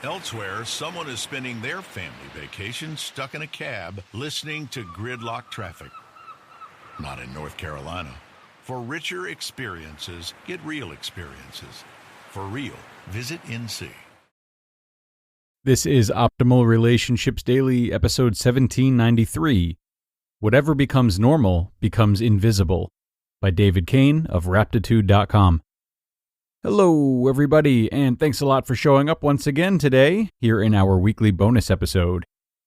Elsewhere, someone is spending their family vacation stuck in a cab listening to gridlock traffic. Not in North Carolina. For richer experiences, get real experiences. For real, visit NC. This is Optimal Relationships Daily, episode 1793. Whatever becomes normal becomes invisible, by David Cain of Raptitude.com. Hello, everybody, and thanks a lot for showing up once again today, here in our weekly bonus episode.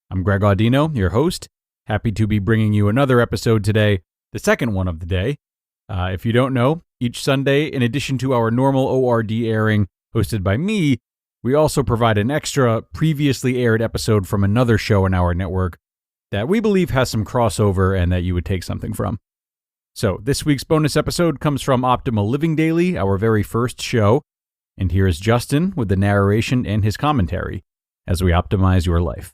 I'm Greg Audino, your host. Happy to be bringing you another episode today, the second one of the day. If you don't know, each Sunday, in addition to our normal ORD airing hosted by me, we also provide an extra, previously aired episode from another show in our network that we believe has some crossover and that you would take something from. So, this week's bonus episode comes from Optimal Living Daily, our very first show, and here is Justin with the narration and his commentary as we optimize your life.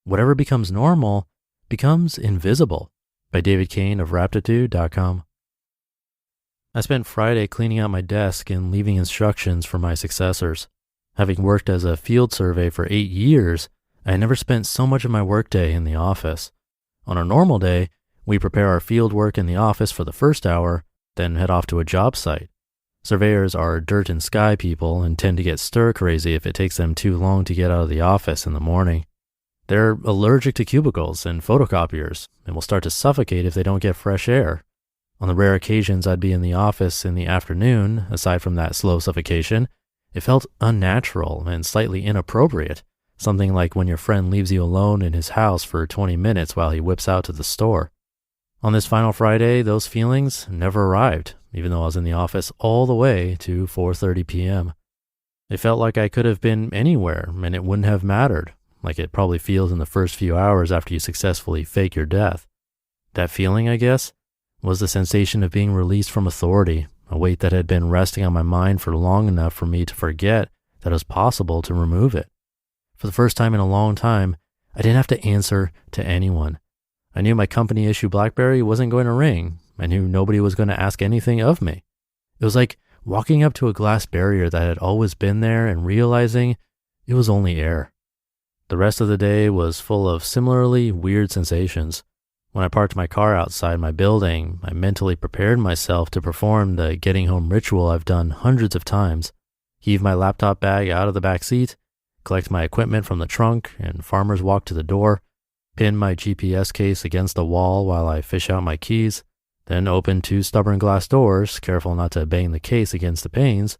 Whatever becomes normal becomes invisible, by David Cain of Raptitude.com. I spent Friday cleaning out my desk and leaving instructions for my successors. Having worked as a field survey for 8 years, I never spent so much of my workday in the office. On a normal day, we prepare our field work in the office for the first hour, then head off to a job site. Surveyors are dirt and sky people and tend to get stir crazy if it takes them too long to get out of the office in the morning. They're allergic to cubicles and photocopiers and will start to suffocate if they don't get fresh air. On the rare occasions I'd be in the office in the afternoon, aside from that slow suffocation, it felt unnatural and slightly inappropriate. Something like when your friend leaves you alone in his house for 20 minutes while he whips out to the store. On this final Friday, those feelings never arrived, even though I was in the office all the way to 4:30 p.m. It felt like I could have been anywhere and it wouldn't have mattered, like it probably feels in the first few hours after you successfully fake your death. That feeling, I guess, was the sensation of being released from authority, a weight that had been resting on my mind for long enough for me to forget that it was possible to remove it. For the first time in a long time, I didn't have to answer to anyone. I knew my company issue BlackBerry wasn't going to ring. I knew nobody was going to ask anything of me. It was like walking up to a glass barrier that had always been there and realizing it was only air. The rest of the day was full of similarly weird sensations. When I parked my car outside my building, I mentally prepared myself to perform the getting home ritual I've done hundreds of times. Heave my laptop bag out of the back seat, collect my equipment from the trunk and farmer's walk to the door, pin my GPS case against the wall while I fish out my keys, then open 2 stubborn glass doors, careful not to bang the case against the panes,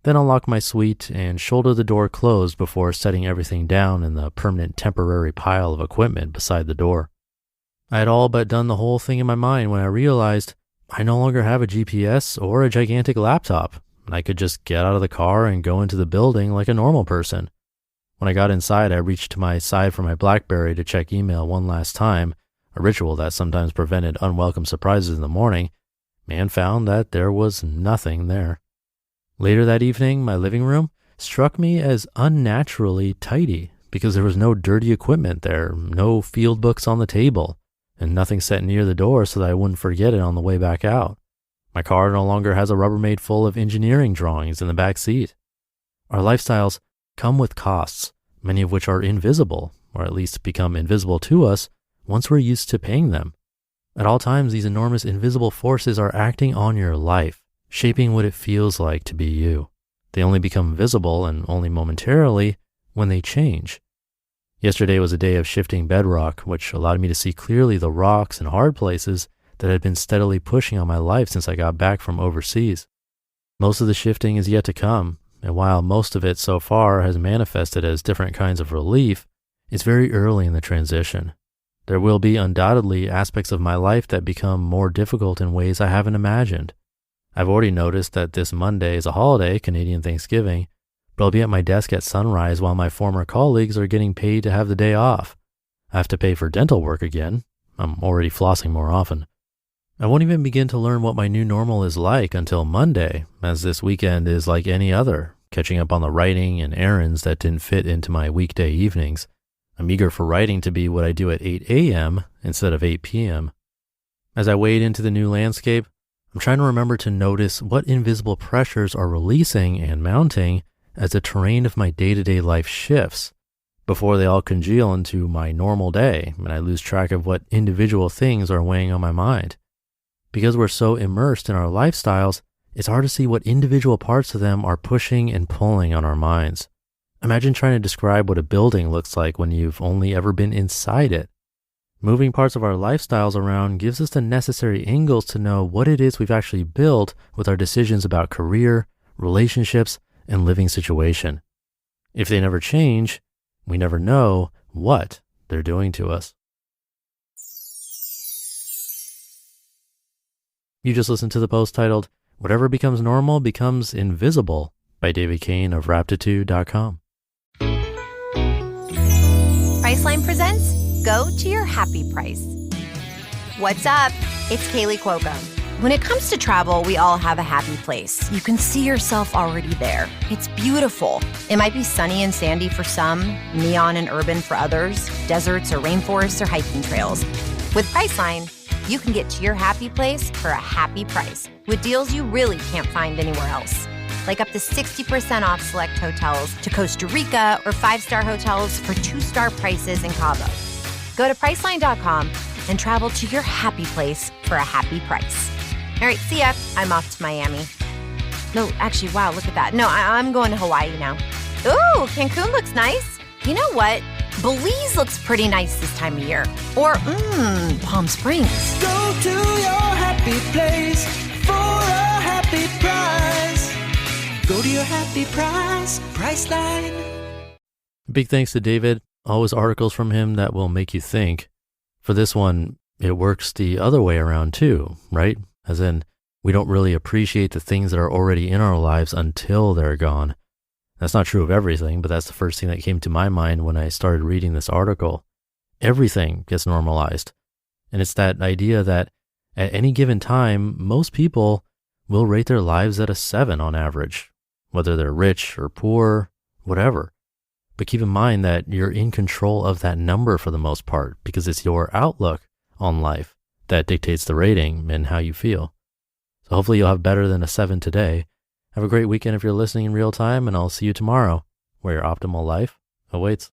then unlock my suite and shoulder the door closed before setting everything down in the permanent temporary pile of equipment beside the door. I had all but done the whole thing in my mind when I realized I no longer have a GPS or a gigantic laptop, and I could just get out of the car and go into the building like a normal person. When I got inside, I reached to my side for my BlackBerry to check email one last time, a ritual that sometimes prevented unwelcome surprises in the morning, and found that there was nothing there. Later that evening, my living room struck me as unnaturally tidy because there was no dirty equipment there, no field books on the table, and nothing set near the door so that I wouldn't forget it on the way back out. My car no longer has a Rubbermaid full of engineering drawings in the back seat. Our lifestyles come with costs, many of which are invisible, or at least become invisible to us once we're used to paying them. At all times, these enormous invisible forces are acting on your life, shaping what it feels like to be you. They only become visible, and only momentarily, when they change. Yesterday was a day of shifting bedrock, which allowed me to see clearly the rocks and hard places that had been steadily pushing on my life since I got back from overseas. Most of the shifting is yet to come, and while most of it so far has manifested as different kinds of relief, it's very early in the transition. There will be undoubtedly aspects of my life that become more difficult in ways I haven't imagined. I've already noticed that this Monday is a holiday, Canadian Thanksgiving, but I'll be at my desk at sunrise while my former colleagues are getting paid to have the day off. I have to pay for dental work again. I'm already flossing more often. I won't even begin to learn what my new normal is like until Monday, as this weekend is like any other, catching up on the writing and errands that didn't fit into my weekday evenings. I'm eager for writing to be what I do at 8 a.m. instead of 8 p.m. As I wade into the new landscape, I'm trying to remember to notice what invisible pressures are releasing and mounting as the terrain of my day-to-day life shifts before they all congeal into my normal day and I lose track of what individual things are weighing on my mind. Because we're so immersed in our lifestyles, it's hard to see what individual parts of them are pushing and pulling on our minds. Imagine trying to describe what a building looks like when you've only ever been inside it. Moving parts of our lifestyles around gives us the necessary angles to know what it is we've actually built with our decisions about career, relationships, and living situation. If they never change, we never know what they're doing to us. You just listened to the post titled, Whatever Becomes Normal Becomes Invisible by David Cain of Raptitude.com. Priceline presents Go to Your Happy Price. What's up? It's Kaylee Cuoco. When it comes to travel, we all have a happy place. You can see yourself already there. It's beautiful. It might be sunny and sandy for some, neon and urban for others, deserts or rainforests or hiking trails. With Priceline, you can get to your happy place for a happy price with deals you really can't find anywhere else. Like up to 60% off select hotels to Costa Rica or 5-star hotels for 2-star prices in Cabo. Go to Priceline.com and travel to your happy place for a happy price. All right, see ya. I'm off to Miami. No, actually, wow, look at that. No, I'm going to Hawaii now. Ooh, Cancun looks nice. You know what? Belize looks pretty nice this time of year. Or, Palm Springs. Go to your happy place for a happy price. Go to your happy price, Priceline. Big thanks to David. Always articles from him that will make you think. For this one, it works the other way around too, right? As in, we don't really appreciate the things that are already in our lives until they're gone. That's not true of everything, but that's the first thing that came to my mind when I started reading this article. Everything gets normalized. And it's that idea that at any given time, most people will rate their lives at a 7 on average, whether they're rich or poor, whatever. But keep in mind that you're in control of that number for the most part because it's your outlook on life that dictates the rating and how you feel. So hopefully you'll have better than a 7 today. Have a great weekend if you're listening in real time, and I'll see you tomorrow where your optimal life awaits.